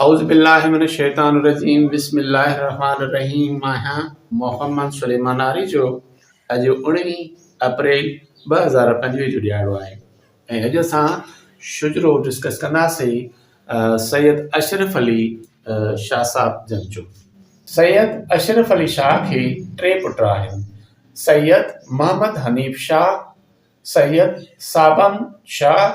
औज़ुबिल्लाहिमिनश्शैतानिर्रजीम बिस्मिल्लाहिर्रहमानिर्रहीम। मां मोहम्मद सुलेमान आरी जो अॼु 19 अप्रैल 2025 जो ॾियारो आहे ऐं अॼु असां शुजरो डिस्कस कंदासीं सैयद अशरफ अली शाह साहब जन जो। सैयद अशरफ अली शाह खे टे पुट आहिनि: सैयद मोहम्मद हनीफ शाह, सैयद साबन शाह,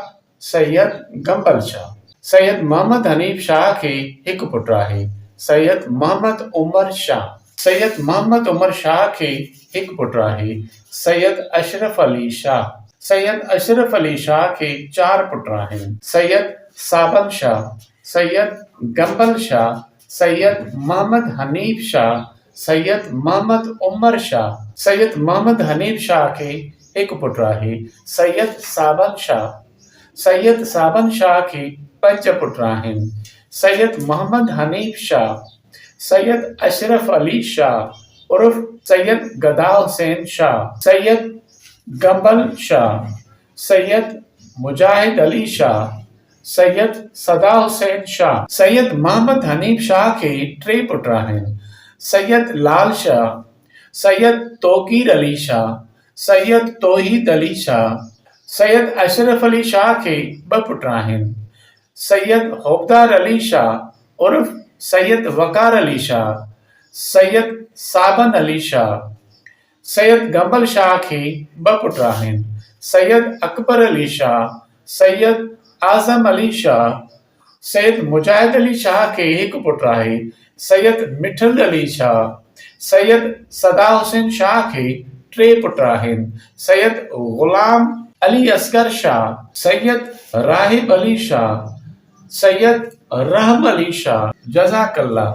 सैयद गंबल शाह। सैयद मोहम्मद हनीफ शाह खे हिकु पुटु आहे, सैयद मोहम्मद उमर शाह। सैयद मोहम्मद उमर शाह खे हिकु पुटु आहे, सैयद अशरफ अली शाह। सैयद अशरफ अली शाह खे चार पुट आहिनि: सैयद साबन शाह, सैयद गंबल शाह, सैयद मोहम्मद हनीफ शाह, सैयद मोहम्मद उमर शाह। सैयद मोहम्मद हनीफ शाह खे हिकु पुटु आहे, सैयद साबन शाह। सैयद साबन शाह खे पंज पुट आहिनि: सैयद मोहम्मद हनीफ शाह, सैयद अशरफ अली शाह उर्फ सैयद गदा हुसैन शाह, सैयद गंबल शाह, सैयद मुजाहिद अली शाह, सैयद सदा हुसैन शाह। सैयद मोहम्मद हनीफ शाह खे टे पुट आहिनि: सैयद लाल शाह, सैयद तोकीर अली शाह, सैयद तौहीद अली शाह। सैयद अशरफ अली शाह खे ॿ पुट आहिनि: सैयद होबदार अली शाह उर्फ सैयद वकार अली शाह, सैयद साबन अली शाह। सैयद गंबल शाह खे ॿ पुट आहिनि: सैयद अकबर अली शाह, सैयद आज़म अली शाह। सैयद मुजाहिद अली शाह खे हिकु पुटु आहे, सैयद मिठल अली शाह। सैयद सदा हुसैन शाह खे टे पुट आहिनि: सैयद गुलाम अली असगर शाह, सैयद राहिब अली शाह, सैयद रहम अली शाह। जज़ाकल्लाह।